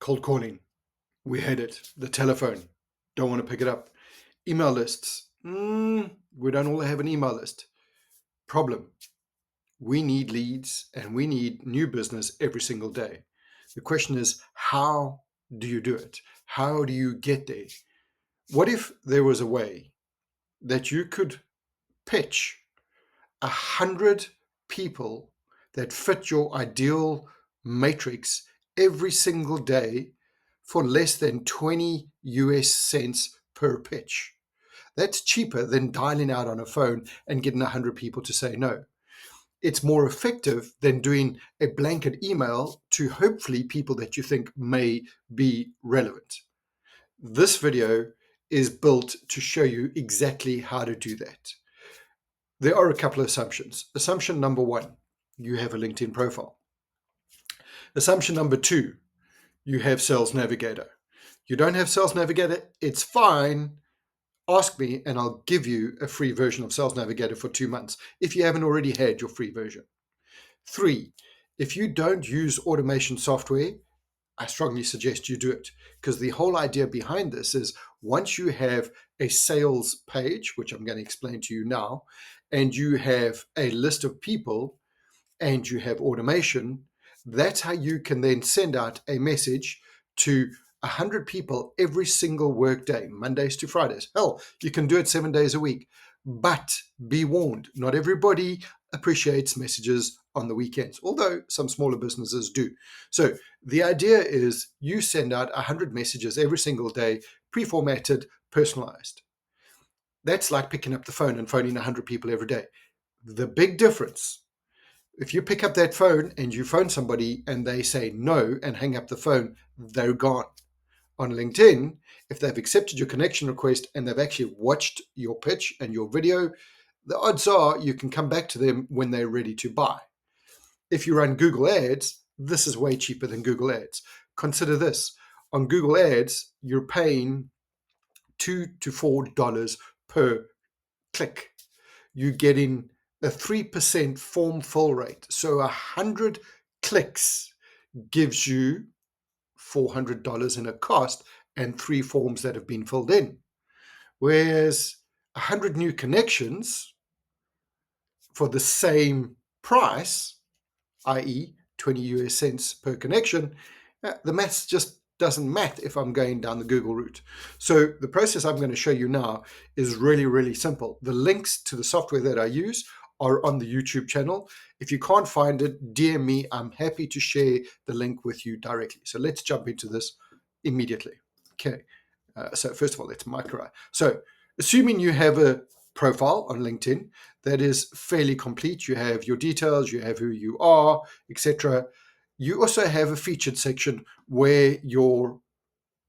Cold calling, we hate it. The telephone, don't want to pick it up. Email lists, we don't all have an email list. Problem, we need leads and we need new business every single day. The question is, how do you do it? How do you get there? What if there was a way that you could pitch 100 people that fit your ideal matrix every single day for less than 20 US cents per pitch? That's cheaper than dialing out on a phone and getting 100 people to say no. It's more effective than doing a blanket email to hopefully people that you think may be relevant. This video is built to show you exactly how to do that. There are a couple of assumptions. Assumption number one, you have a LinkedIn profile. Assumption number two, you have Sales Navigator. You don't have Sales Navigator, it's fine. Ask me and I'll give you a free version of Sales Navigator for 2 months if you haven't already had your free version. 3, if you don't use automation software, I strongly suggest you do it, because the whole idea behind this is once you have a sales page, which I'm going to explain to you now, and you have a list of people and you have automation, that's how you can then send out a message to 100 people every single workday, Mondays to Fridays. Hell, you can do it 7 days a week. But be warned, not everybody appreciates messages on the weekends, although some smaller businesses do. So the idea is you send out 100 messages every single day, pre-formatted, personalized. That's like picking up the phone and phoning 100 people every day. The big difference, if you pick up that phone and you phone somebody and they say no and hang up the phone, they're gone. On LinkedIn, if they've accepted your connection request and they've actually watched your pitch and your video, the odds are you can come back to them when they're ready to buy. If you run Google Ads, this is way cheaper than Google Ads. Consider this. On Google Ads, you're paying $2 to $4 per click. You're getting a 3% form fill rate. So 100 clicks gives you $400 in a cost and 3 forms that have been filled in. Whereas 100 new connections for the same price, i.e. 20 US cents per connection, the maths just doesn't math if I'm going down the Google route. So the process I'm going to show you now is really, really simple. The links to the software that I use are on the YouTube channel. If you can't find it, DM me. I'm happy to share the link with you directly. So let's jump into this immediately. Okay. So first of all, let's micro. So assuming you have a profile on LinkedIn that is fairly complete, you have your details, you have who you are, etc. You also have a featured section where your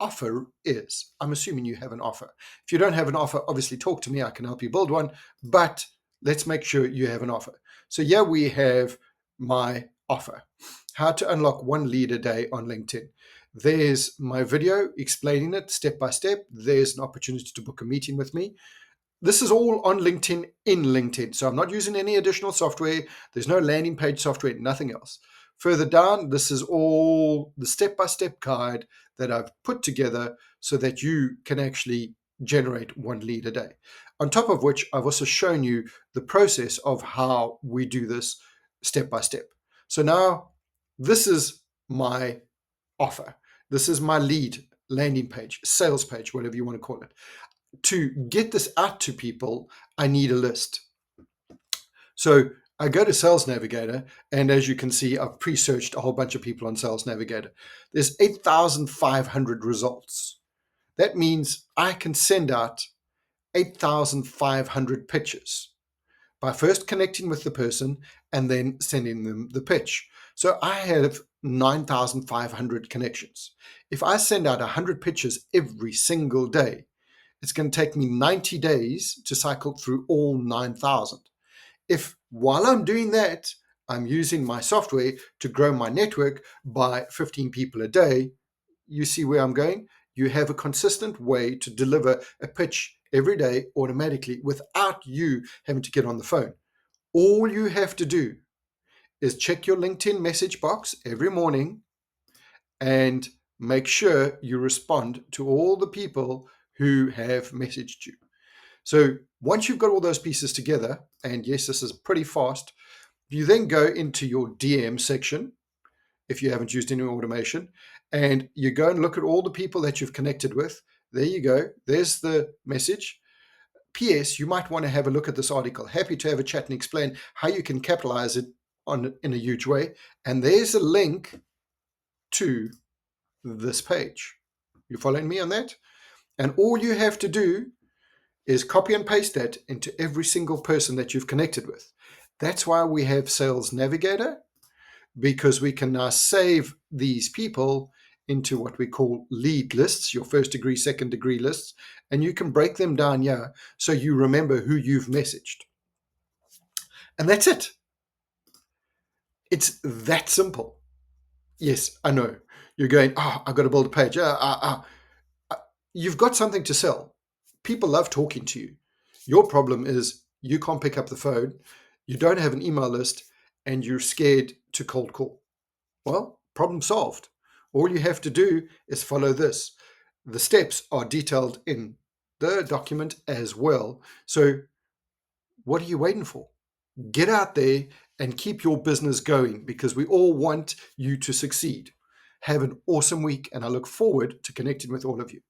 offer is. I'm assuming you have an offer. If you don't have an offer, obviously talk to me. I can help you build one, but let's make sure you have an offer. So here we have my offer. How to unlock 1 lead a day on LinkedIn. There's my video explaining it step by step. There's an opportunity to book a meeting with me. This is all on LinkedIn in LinkedIn. So I'm not using any additional software. There's no landing page software, nothing else. Further down, this is all the step-by-step guide that I've put together so that you can actually generate 1 lead a day. On top of which, I've also shown you the process of how we do this step by step. So now this is my offer. This is my lead landing page, sales page, whatever you want to call it. To get this out to people, I need a list. So I go to Sales Navigator, and as you can see, I've pre-searched a whole bunch of people on Sales Navigator. There's 8,500 results. That means I can send out 8,500 pitches by first connecting with the person and then sending them the pitch. So I have 9,500 connections. If I send out 100 pitches every single day, it's going to take me 90 days to cycle through all 9,000. If while I'm doing that, I'm using my software to grow my network by 15 people a day, you see where I'm going? You have a consistent way to deliver a pitch every day automatically without you having to get on the phone. All you have to do is check your LinkedIn message box every morning and make sure you respond to all the people who have messaged you. So once you've got all those pieces together, and yes, this is pretty fast, you then go into your DM section if you haven't used any automation, and you go and look at all the people that you've connected with. There you go. There's the message. P.S. You might want to have a look at this article. Happy to have a chat and explain how you can capitalize it in a huge way. And there's a link to this page. You following me on that? And all you have to do is copy and paste that into every single person that you've connected with. That's why we have Sales Navigator, because we can now save these people into what we call lead lists, your first degree, second degree lists, and you can break them down here so you remember who you've messaged. And that's it. It's that simple. Yes, I know. You're going, I've got to build a page. You've got something to sell. People love talking to you. Your problem is you can't pick up the phone, you don't have an email list, and you're scared to cold call. Well, problem solved. All you have to do is follow this. The steps are detailed in the document as well. So what are you waiting for? Get out there and keep your business going, because we all want you to succeed. Have an awesome week, and I look forward to connecting with all of you.